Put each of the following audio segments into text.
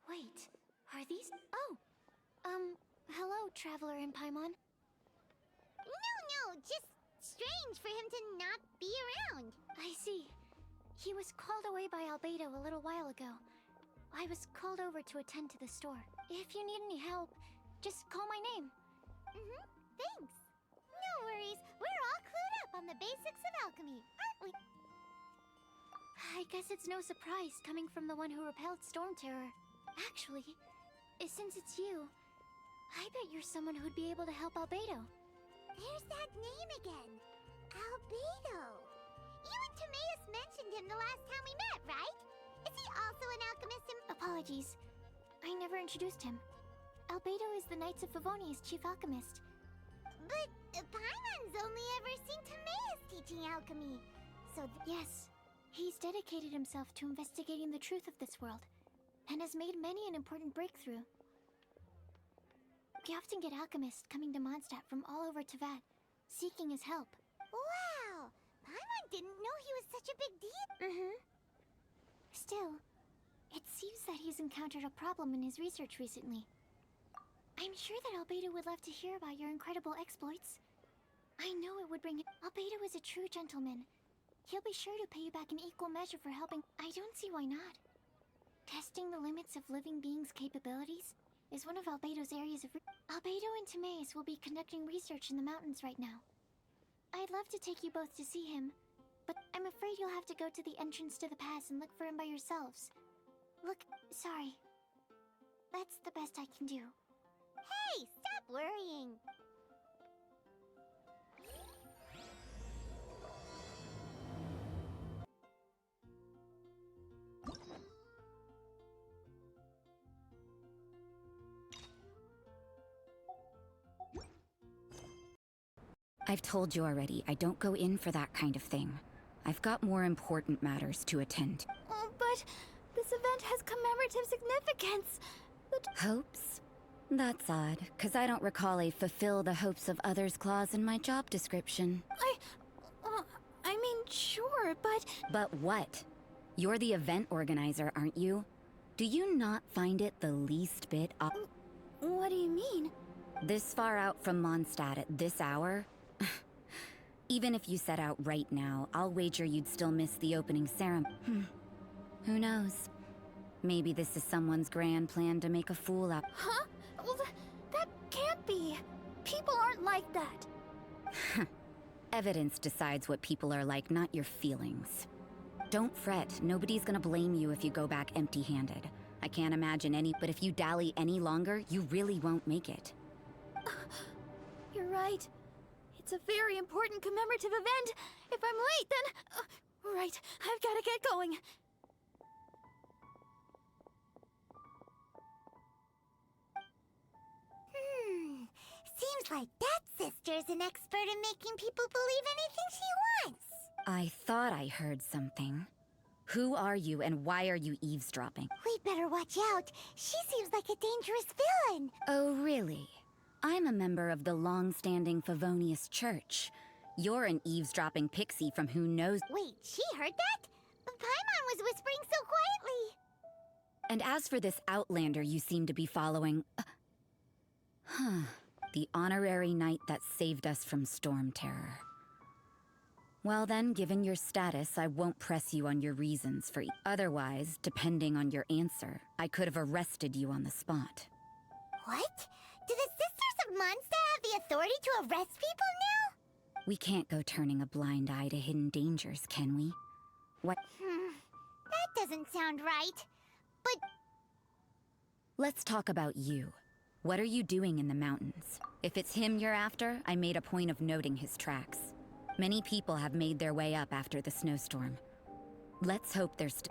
Wait, are these... Oh! Hello, Traveler in Paimon. No, just strange for him to not be around. I see. He was called away by Albedo a little while ago. I was called over to attend to the store. If you need any help, just call my name. Thanks. No worries, we're all clued up on the basics of alchemy, aren't we? I guess it's no surprise coming from the one who repelled Storm Terror. Actually, since it's you, I bet you're someone who'd be able to help Albedo. There's that name again. Albedo. You and Timaeus mentioned him the last time we met, right? Is he also an alchemist? Apologies. I never introduced him. Albedo is the Knights of Favonia's chief alchemist. But Paimon's only ever seen Timaeus teaching alchemy. So yes, he's dedicated himself to investigating the truth of this world, and has made many an important breakthrough. We often get alchemists coming to Mondstadt from all over Teyvat, seeking his help. Wow! Paimon didn't know he was such a big deal. Still, it seems that he's encountered a problem in his research recently. I'm sure that Albedo would love to hear about your incredible exploits. I know it would bring him. Albedo is a true gentleman. He'll be sure to pay you back in equal measure for helping. I don't see why not. Testing the limits of living beings' capabilities is one of Albedo's areas of... Albedo and Timaeus will be conducting research in the mountains right now. I'd love to take you both to see him, but I'm afraid you'll have to go to the entrance to the pass and look for him by yourselves. Look, sorry. That's the best I can do. Hey, stop worrying. I've told you already, I don't go in for that kind of thing. I've got more important matters to attend. Oh, but this event has commemorative significance. Hopes? That's odd, because I don't recall a fulfill the hopes of others clause in my job description. I mean, sure, but... But what? You're the event organizer, aren't you? Do you not find it the least bit What do you mean? This far out from Mondstadt at this hour? Even if you set out right now, I'll wager you'd still miss the opening ceremony. Who knows? Maybe this is someone's grand plan to make a fool out. Huh? Well, that can't be. People aren't like that. Evidence decides what people are like, not your feelings. Don't fret, nobody's gonna blame you if you go back empty-handed. I can't imagine any, but if you dally any longer, you really won't make it. You're right. It's a very important commemorative event. If I'm late, then... right, I've gotta get going. Seems like that sister's an expert in making people believe anything she wants. I thought I heard something. Who are you and why are you eavesdropping? We'd better watch out. She seems like a dangerous villain. Oh, really? I'm a member of the long-standing Favonius Church. You're an eavesdropping pixie from who knows... Wait, she heard that? Paimon was whispering so quietly. And as for this outlander you seem to be following... The honorary knight that saved us from Storm Terror. Well then, given your status, I won't press you on your reasons for... Otherwise, depending on your answer, I could have arrested you on the spot. What? Do the Sisters of Mondstadt have the authority to arrest people now? We can't go turning a blind eye to hidden dangers, can we? What? That doesn't sound right. But... Let's talk about you. What are you doing in the mountains? If it's him you're after, I made a point of noting his tracks. Many people have made their way up after the snowstorm. Let's hope they're So,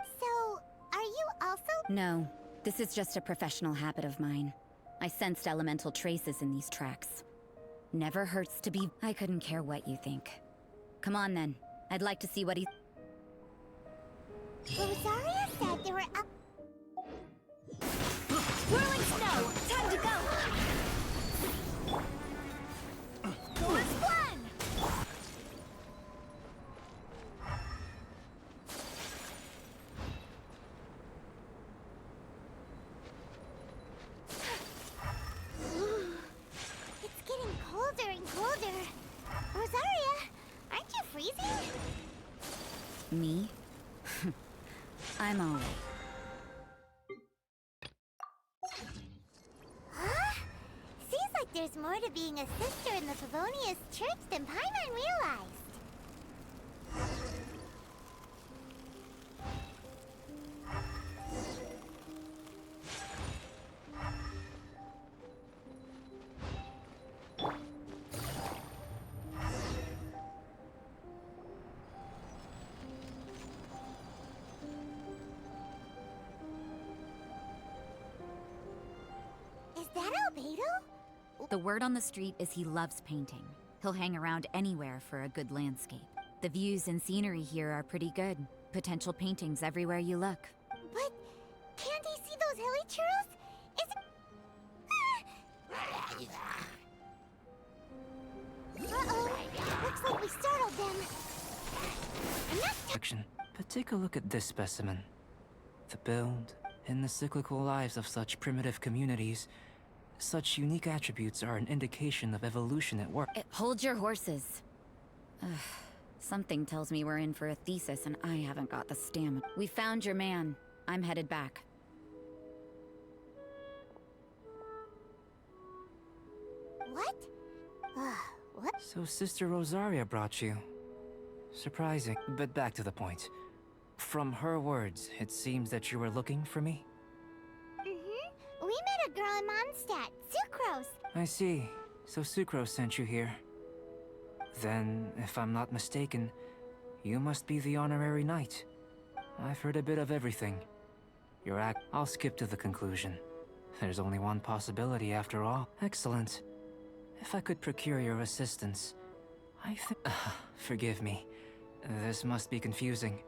are you also... No, this is just a professional habit of mine. I sensed elemental traces in these tracks. Never hurts to be... I couldn't care what you think. Come on then. I'd like to see what he... Rosaria said there were up... Whirling snow! Time to go! What's plan? Me? I'm alright. Huh? Seems like there's more to being a sister in the Favonius Church than Paimon realized. Is that Albedo? The word on the street is he loves painting. He'll hang around anywhere for a good landscape. The views and scenery here are pretty good. Potential paintings everywhere you look. But can't he see those hilly churros? Uh-oh. Looks like we startled them. Action. But take a look at this specimen. The build and the cyclical lives of such primitive communities. Such unique attributes are an indication of evolution at work. Hold your horses. Ugh, something tells me we're in for a thesis and I haven't got the stamina. We found your man. I'm headed back. What? What? So Sister Rosaria brought you. Surprising, but back to the point. From her words, it seems that you were looking for me? We met a girl in Mondstadt, Sucrose. I see. So Sucrose sent you here. Then, if I'm not mistaken, you must be the honorary knight. I've heard a bit of everything. I'll skip to the conclusion. There's only one possibility after all. Excellent. If I could procure your assistance, I think... forgive me. This must be confusing.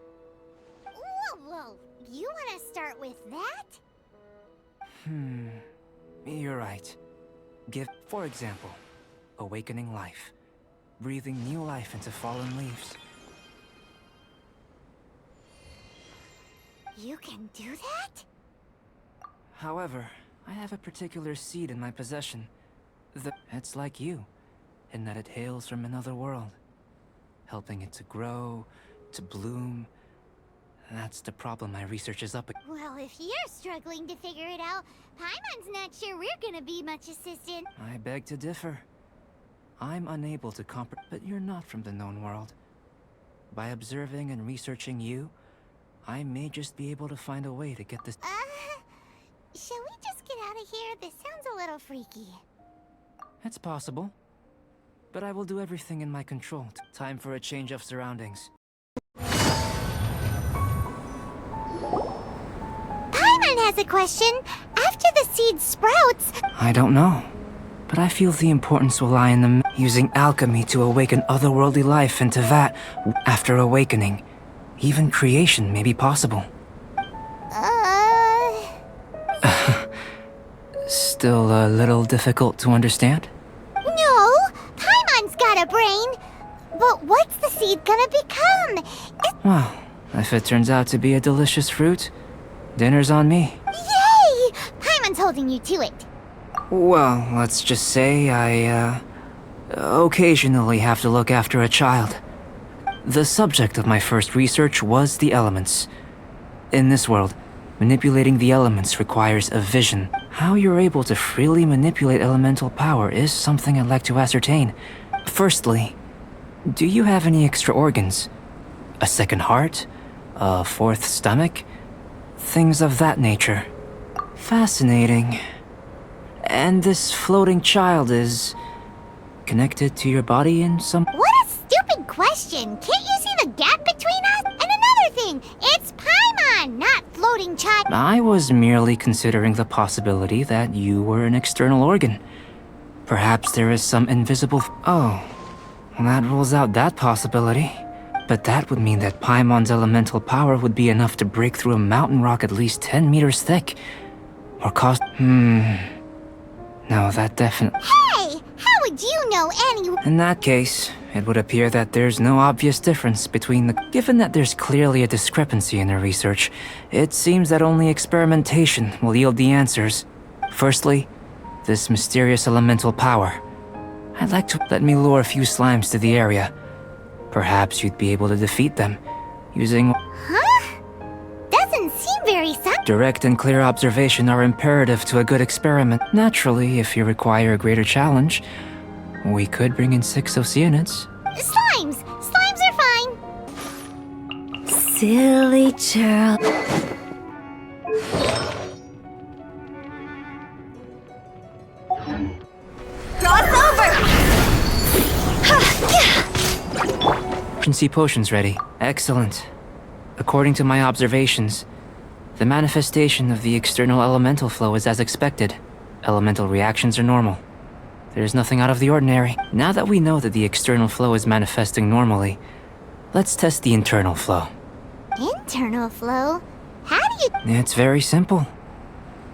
Whoa. You want to start with that? You're right. For example, awakening life. Breathing new life into fallen leaves. You can do that? However, I have a particular seed in my possession. It's like you, in that it hails from another world. Helping it to grow, to bloom. That's the problem my research is up against. Well, if you're struggling to figure it out, Paimon's not sure we're gonna be much assistance. I beg to differ. I'm unable to comprehend, but you're not from the known world. By observing and researching you, I may just be able to find a way to get this. Shall we just get out of here? This sounds a little freaky. It's possible. But I will do everything in my control. Time for a change of surroundings. Paimon has a question. After the seed sprouts... I don't know. But I feel the importance will lie in using alchemy to awaken otherworldly life into that. After awakening, even creation may be possible. Still a little difficult to understand? No! Paimon's got a brain! But what's the seed gonna become? Well, if it turns out to be a delicious fruit, dinner's on me. Yay! Paimon's holding you to it. Well, let's just say I, occasionally have to look after a child. The subject of my first research was the elements. In this world, manipulating the elements requires a vision. How you're able to freely manipulate elemental power is something I'd like to ascertain. Firstly, do you have any extra organs? A second heart? A fourth stomach? Things of that nature. Fascinating. And this floating child is... connected to your body in some... What a stupid question! Can't you see the gap between us? And another thing, it's Paimon, not floating child. I was merely considering the possibility that you were an external organ. Perhaps there is some invisible... Oh, that rules out that possibility. But that would mean that Paimon's elemental power would be enough to break through a mountain rock at least 10 meters thick. Or cause... No, that definitely... Hey! How would you know any... In that case, it would appear that there's no obvious difference between the... Given that there's clearly a discrepancy in their research, it seems that only experimentation will yield the answers. Firstly, this mysterious elemental power. I'd like to let me lure a few slimes to the area. Perhaps you'd be able to defeat them, Using Huh? Doesn't seem very direct and clear observation are imperative to a good experiment. Naturally, if you require a greater challenge, we could bring in 6 Oceanids. Slimes! Slimes are fine! Silly child. Emergency potions ready. Excellent. According to my observations, the manifestation of the external elemental flow is as expected. Elemental reactions are normal. There's nothing out of the ordinary. Now that we know that the external flow is manifesting normally, let's test the internal flow. Internal flow? How do you... It's very simple.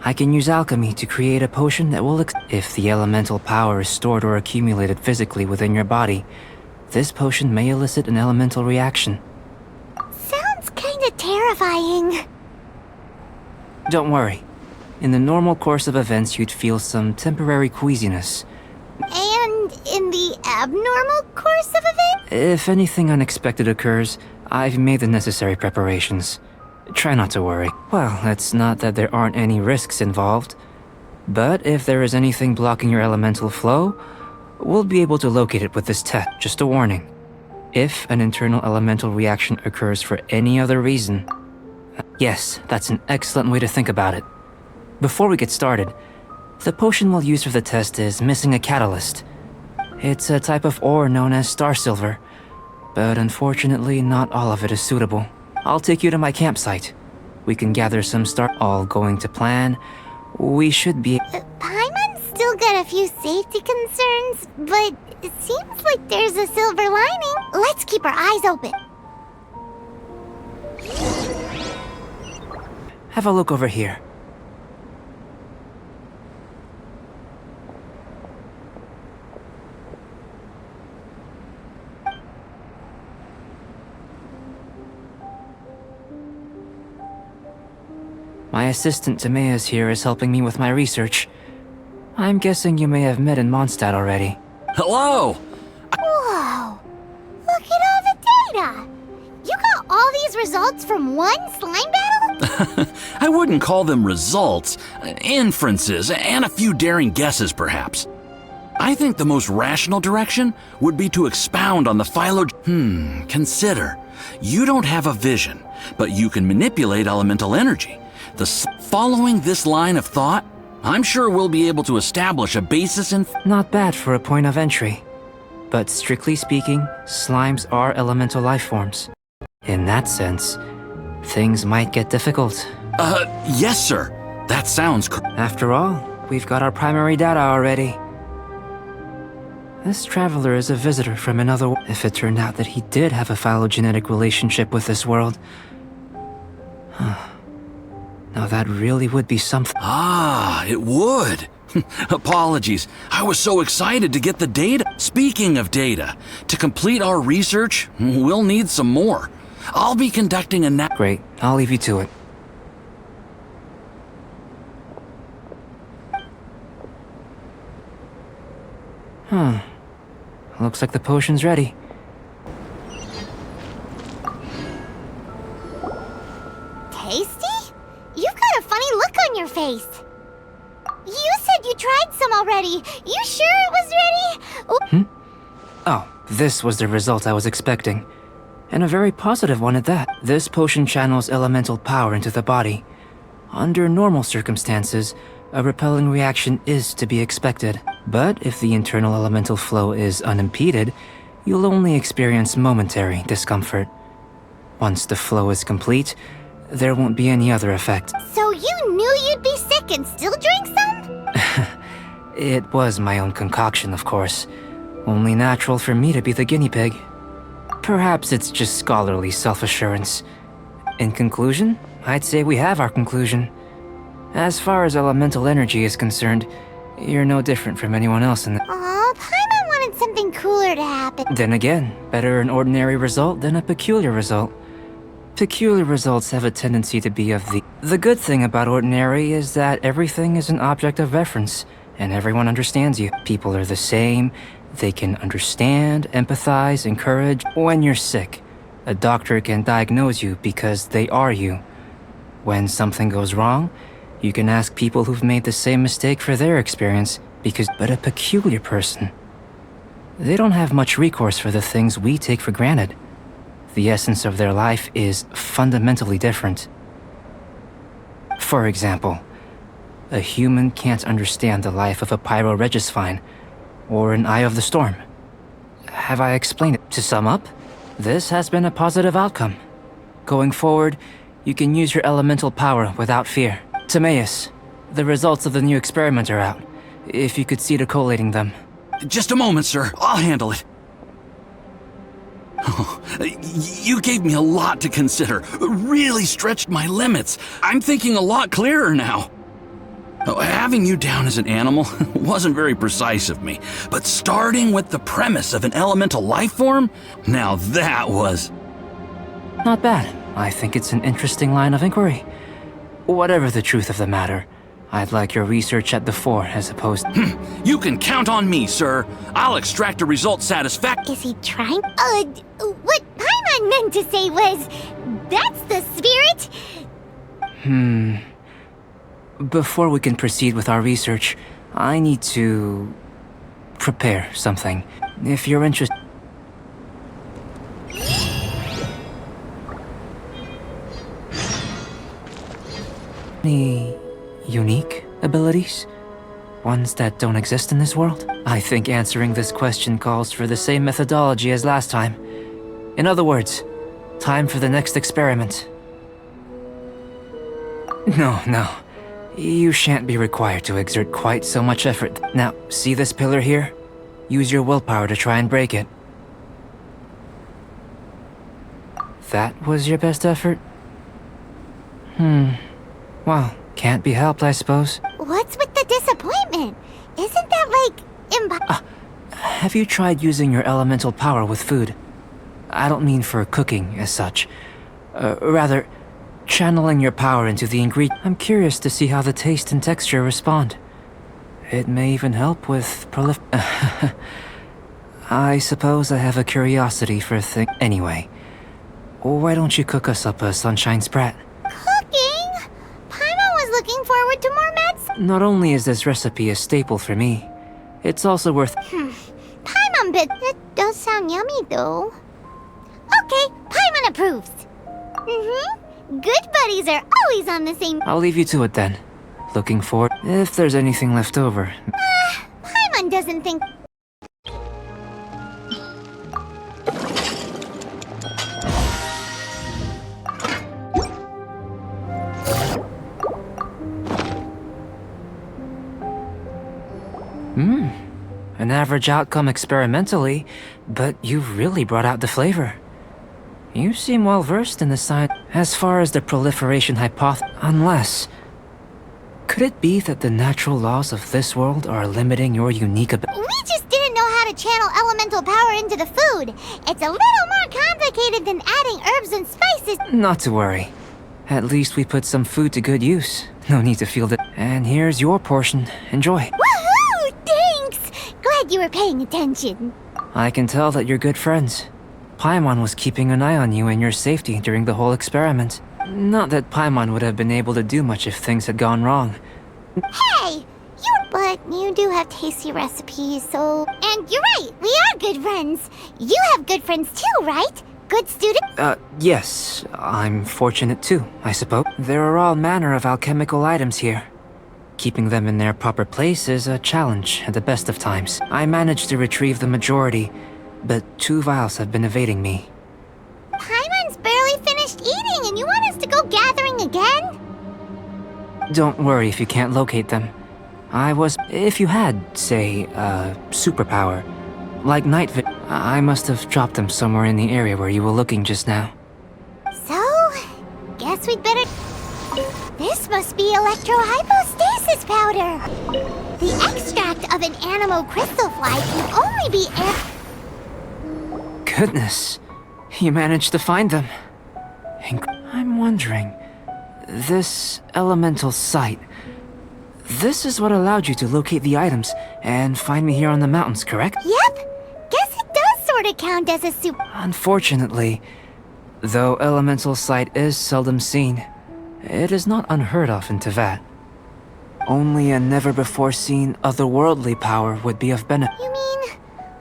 I can use alchemy to create a potion that will if the elemental power is stored or accumulated physically within your body, this potion may elicit an elemental reaction. Sounds kinda terrifying. Don't worry. In the normal course of events, you'd feel some temporary queasiness. And in the abnormal course of events? If anything unexpected occurs, I've made the necessary preparations. Try not to worry. Well, it's not that there aren't any risks involved. But if there is anything blocking your elemental flow, we'll be able to locate it with this test. Just a warning. If an internal elemental reaction occurs for any other reason... Yes, that's an excellent way to think about it. Before we get started, the potion we'll use for the test is missing a catalyst. It's a type of ore known as star silver, but unfortunately not all of it is suitable. I'll take you to my campsite. We can gather some star... All going to plan. We should be... Paimon's still got a few safety concerns, but it seems like there's a silver lining. Let's keep our eyes open. Have a look over here. My assistant Timaeus here is helping me with my research. I'm guessing you may have met in Mondstadt already. Hello! Whoa! Look at all the data! You got all these results from one slime battle? I wouldn't call them results, inferences, and a few daring guesses perhaps. I think the most rational direction would be to expound on the consider. You don't have a vision, but you can manipulate elemental energy. Following this line of thought, I'm sure we'll be able to establish a basis in... Not bad for a point of entry. But strictly speaking, slimes are elemental life forms. In that sense, things might get difficult. Yes, sir. That sounds After all, we've got our primary data already. This traveler is a visitor from another world. If it turned out that he did have a phylogenetic relationship with this world... Now that really would be something. Ah, it would. Apologies. I was so excited to get the data. Speaking of data, to complete our research, we'll need some more. I'll be conducting a Great, I'll leave you to it. Looks like the potion's ready. Tasty? You've got a funny look on your face. You said you tried some already. You sure it was ready? Ooh. Oh, this was the result I was expecting. And a very positive one at that. This potion channels elemental power into the body. Under normal circumstances, a repelling reaction is to be expected. But if the internal elemental flow is unimpeded, you'll only experience momentary discomfort. Once the flow is complete, there won't be any other effect. So you knew you'd be sick and still drink some? It was my own concoction, of course. Only natural for me to be the guinea pig. Perhaps it's just scholarly self-assurance. In conclusion, I'd say we have our conclusion. As far as elemental energy is concerned, you're no different from anyone else in the... Aw, Paimon wanted something cooler to happen. Then again, better an ordinary result than a peculiar result. Peculiar results have a tendency to be of the... The good thing about ordinary is that everything is an object of reference, and everyone understands you. People are the same, they can understand, empathize, encourage. When you're sick, A doctor can diagnose you because they are you. When something goes wrong, you can ask people who've made the same mistake for their experience but a peculiar person. They don't have much recourse for the things we take for granted. The essence of their life is fundamentally different. For example, a human can't understand the life of a pyroregisvine or an Eye of the Storm. Have I explained it? To sum up, this has been a positive outcome. Going forward, you can use your elemental power without fear. Timaeus, the results of the new experiment are out. If you could see to collating them. Just a moment, sir. I'll handle it. Oh, you gave me a lot to consider. Really stretched my limits. I'm thinking a lot clearer now. Oh, having you down as an animal wasn't very precise of me, but starting with the premise of an elemental life form? Now that was... Not bad. I think it's an interesting line of inquiry. Whatever the truth of the matter, I'd like your research at the fore as opposed... You can count on me, sir. I'll extract a result Is he trying? What Paimon meant to say was... That's the spirit? Before we can proceed with our research, I need to... prepare something. If you're interested... Any unique abilities? Ones that don't exist in this world? I think answering this question calls for the same methodology as last time. In other words, time for the next experiment. No. You shan't be required to exert quite so much effort. Now, see this pillar here? Use your willpower to try and break it. That was your best effort? Well, can't be helped, I suppose. What's with the disappointment? Isn't that like Have you tried using your elemental power with food? I don't mean for cooking as such. Rather, channeling your power into the ingredient. I'm curious to see how the taste and texture respond. It may even help with I suppose I have a curiosity for Anyway, why don't you cook us up a sunshine sprat? cooking? Paimon was looking forward to more meds. Not only is this recipe a staple for me, it's also worth... Paimon bit. It does sound yummy though. Okay, Paimon approves. Good buddies are always on the same... I'll leave you to it then. Looking forward... If there's anything left over. Paimon doesn't think... An average outcome experimentally, but you've really brought out the flavor. You seem well versed in the science as far as the proliferation hypothesis. Unless... Could it be that the natural laws of this world are limiting your unique ability? We just didn't know how to channel elemental power into the food. It's a little more complicated than adding herbs and spices. Not to worry. At least we put some food to good use. No need to feel that. And here's your portion. Enjoy. Woohoo! Thanks! Glad you were paying attention. I can tell that you're good friends. Paimon was keeping an eye on you and your safety during the whole experiment. Not that Paimon would have been able to do much if things had gone wrong. Hey! But you do have tasty recipes, so... And you're right, we are good friends. You have good friends too, right? Good student? Yes. I'm fortunate too, I suppose. There are all manner of alchemical items here. Keeping them in their proper place is a challenge at the best of times. I managed to retrieve the majority, but 2 vials have been evading me. Paimon's barely finished eating and you want us to go gathering again? Don't worry if you can't locate them. If you had, say, superpower, like I must have dropped them somewhere in the area where you were looking just now. So, guess we'd better... This must be electrohypostasis powder! The extract of an anemo crystal fly can only be Goodness, you managed to find them. I'm wondering, this elemental site, this is what allowed you to locate the items and find me here on the mountains, correct? Yep! Guess it does sort of count as a Unfortunately, Though elemental sight is seldom seen, it is not unheard of in Teyvat. Only a never-before-seen otherworldly power would be of benefit. You mean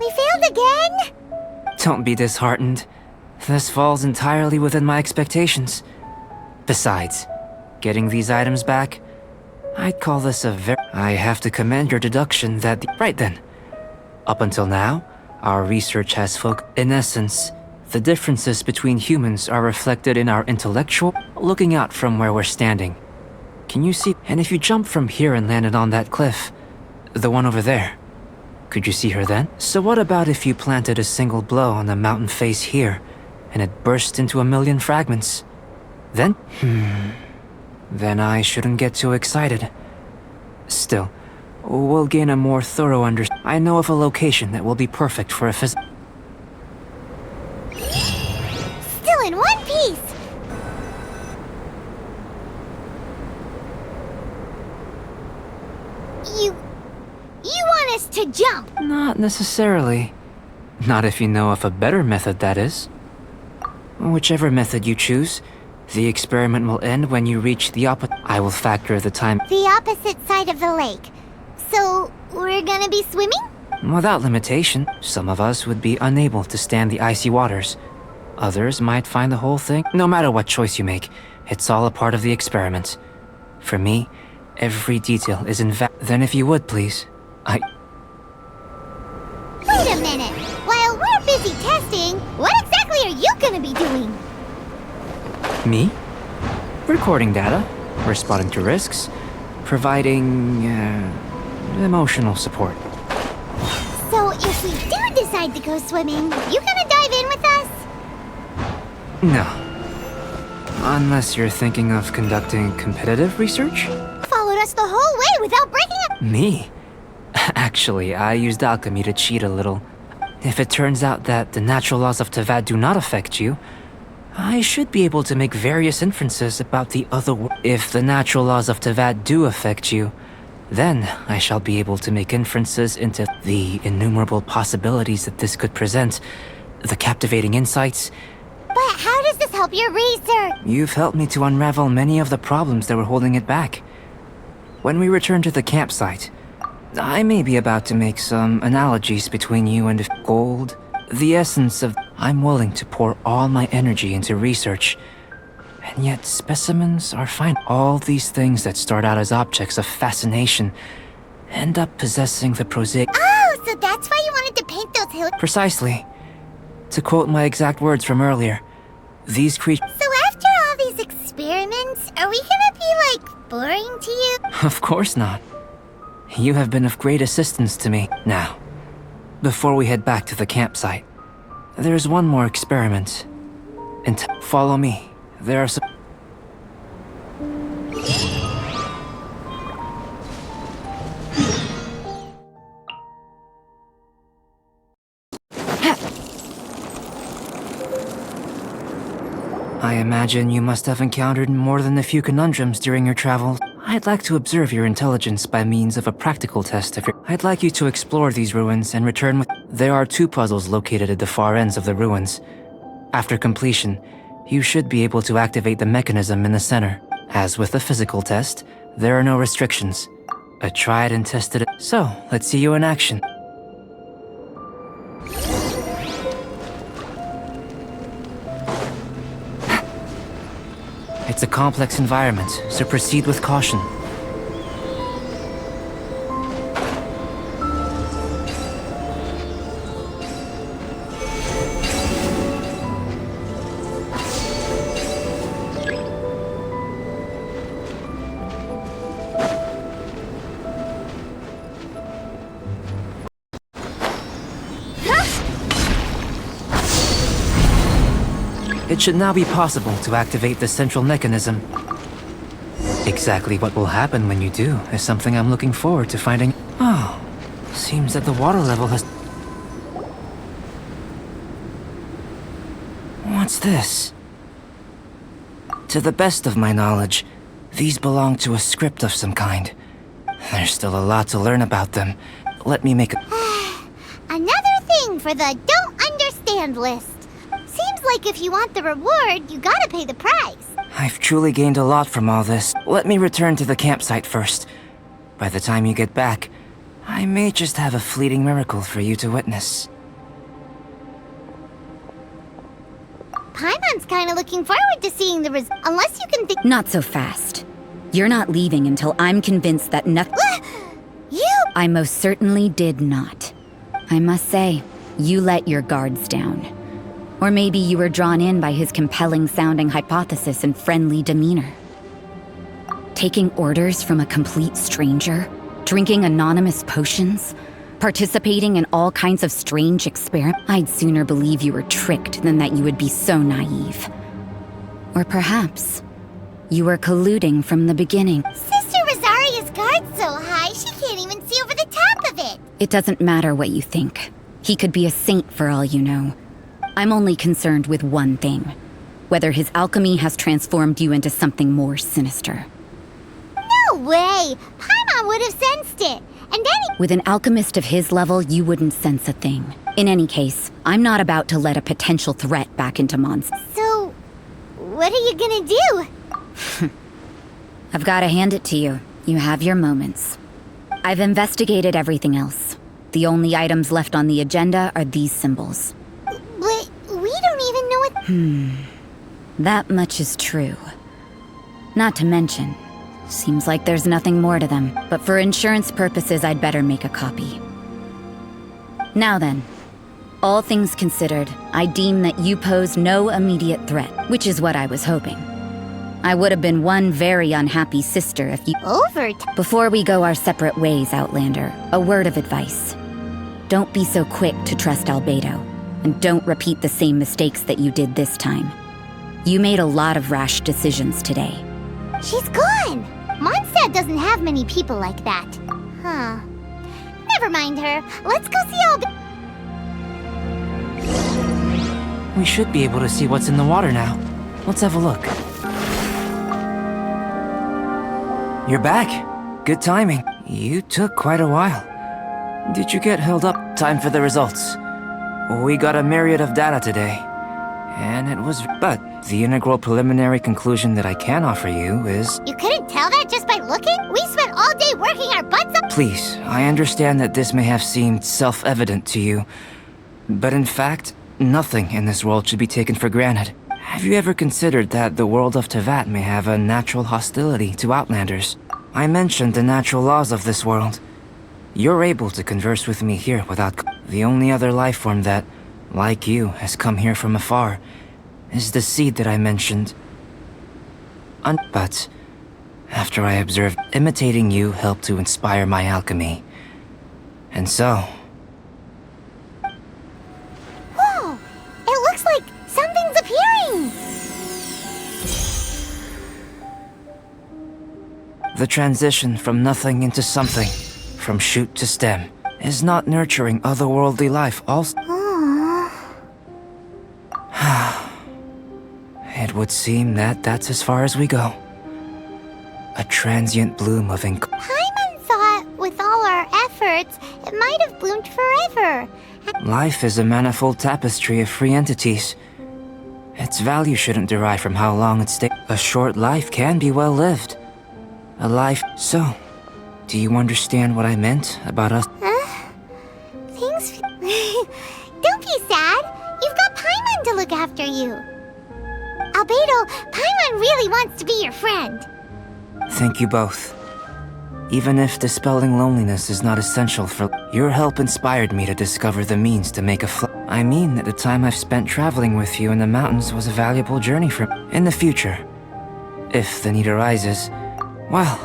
we failed again? Don't be disheartened. This falls entirely within my expectations. Besides, getting these items back, I'd call this a very... I have to commend your deduction that... Right then. Up until now, our research has In essence, the differences between humans are reflected in our intellectual... Looking out from where we're standing. Can you see? And if you jump from here and landed on that cliff, the one over there, could you see her then? So what about if you planted a single blow on the mountain face here, and it burst into a million fragments? Then? Then I shouldn't get too excited. Still, we'll gain a more thorough understanding. I know of a location that will be perfect for a Still in one piece! You want us to jump? Not necessarily. Not if you know of a better method, that is. Whichever method you choose, the experiment will end when you reach the opposite. I will factor the time. The opposite side of the lake. So, we're gonna be swimming? Without limitation, some of us would be unable to stand the icy waters. Others might find the whole thing. No matter what choice you make, it's all a part of the experiment. For me, every detail is Then if you would, please, Wait a minute! While we're busy testing, what exactly are you gonna be doing? Me? Recording data, responding to risks, providing, emotional support. So if we do decide to go swimming, you gonna dive in with us? No. Unless you're thinking of conducting competitive research? Followed us the whole way without breaking up. Me? Actually, I used alchemy to cheat a little. If it turns out that the natural laws of Teyvat do not affect you, I should be able to make various inferences about the other world. If the natural laws of Teyvat do affect you, then I shall be able to make inferences into the innumerable possibilities that this could present, the captivating insights. But how does this help your research? You've helped me to unravel many of the problems that were holding it back. When we return to the campsite, I may be about to make some analogies between you and gold. The essence of... I'm willing to pour all my energy into research, and yet specimens are fine. All these things that start out as objects of fascination end up possessing the prosaic... Oh, so that's why you wanted to paint those hills? Precisely. To quote my exact words from earlier, these creatures... So after all these experiments, are we gonna be, like, boring to you? Of course not. You have been of great assistance to me. Now, before we head back to the campsite, there's one more experiment. And follow me. There are some... I imagine you must have encountered more than a few conundrums during your travels. I'd like to observe your intelligence by means of a practical test of your... I'd like you to explore these ruins and return with... There are 2 puzzles located at the far ends of the ruins. After completion, you should be able to activate the mechanism in the center. As with the physical test, there are no restrictions. A tried and tested... So, let's see you in action. It's a complex environment, so proceed with caution. It should now be possible to activate the central mechanism. Exactly what will happen when you do is something I'm looking forward to finding. Oh, seems that the water level has... What's this? To the best of my knowledge, these belong to a script of some kind. There's still a lot to learn about them. Let me make a... Another thing for the don't understand list. Seems Seems like if you want the reward, you gotta pay the price. I've truly gained a lot from all this. Let me return to the campsite first. By the time you get back, I may just have a fleeting miracle for you to witness. Paimon's kinda looking forward to seeing the unless you can think— Not so fast. You're not leaving until I'm convinced that nothing— You— I most certainly did not. I must say, you let your guards down. Or maybe you were drawn in by his compelling-sounding hypothesis and friendly demeanor. Taking orders from a complete stranger, drinking anonymous potions, participating in all kinds of strange experiments. I'd sooner believe you were tricked than that you would be so naive. Or perhaps you were colluding from the beginning. Sister Rosaria's guard's so high, she can't even see over the top of it. It doesn't matter what you think. He could be a saint for all you know. I'm only concerned with one thing. Whether his alchemy has transformed you into something more sinister. No way! Paimon would have sensed it. And then With an alchemist of his level, you wouldn't sense a thing. In any case, I'm not about to let a potential threat back into Mondstadt. So, what are you gonna do? I've got to hand it to you. You have your moments. I've investigated everything else. The only items left on the agenda are these symbols. But we don't even know what— That much is true. Not to mention, seems like there's nothing more to them. But for insurance purposes, I'd better make a copy. Now then, all things considered, I deem that you pose no immediate threat, which is what I was hoping. I would have been one very unhappy sister if you— Before we go our separate ways, Outlander, a word of advice. Don't be so quick to trust Albedo, and don't repeat the same mistakes that you did this time. You made a lot of rash decisions today. She's gone! Mondstadt doesn't have many people like that. Huh. Never mind her. Let's go see Albedo. We should be able to see what's in the water now. Let's have a look. You're back. Good timing. You took quite a while. Did you get held up? Time for the results. We got a myriad of data today. And it was... But the integral preliminary conclusion that I can offer you is... You couldn't tell that just by looking? We spent all day working our butts up— Please, I understand that this may have seemed self-evident to you. But in fact, nothing in this world should be taken for granted. Have you ever considered that the world of Tevat may have a natural hostility to Outlanders? I mentioned the natural laws of this world. You're able to converse with me here without... The only other life form that, like you, has come here from afar is the seed that I mentioned. But, after I observed, imitating you helped to inspire my alchemy. And so... Whoa! It looks like something's appearing! The transition from nothing into something, from shoot to stem, is not nurturing otherworldly life also. It would seem that that's as far as we go. A transient bloom of Paimon thought, with all our efforts, it might have bloomed forever. Life is a manifold tapestry of free entities. Its value shouldn't derive from how long it stays. A short life can be well lived. A life... So, do you understand what I meant about us? Things... Don't be sad. You've got Paimon to look after you. Albedo, Paimon really wants to be your friend. Thank you both. Even if dispelling loneliness is not essential for... Your help inspired me to discover the means to make a I mean that the time I've spent traveling with you in the mountains was a valuable journey for... In the future, if the need arises, well...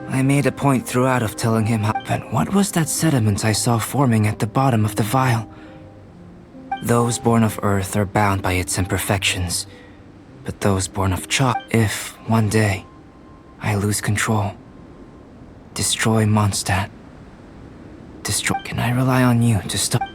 I made a point throughout of telling him how... But what was that sediment I saw forming at the bottom of the vial? Those born of Earth are bound by its imperfections. But those born of chalk, if, one day, I lose control, destroy Mondstadt, can I rely on you to stop?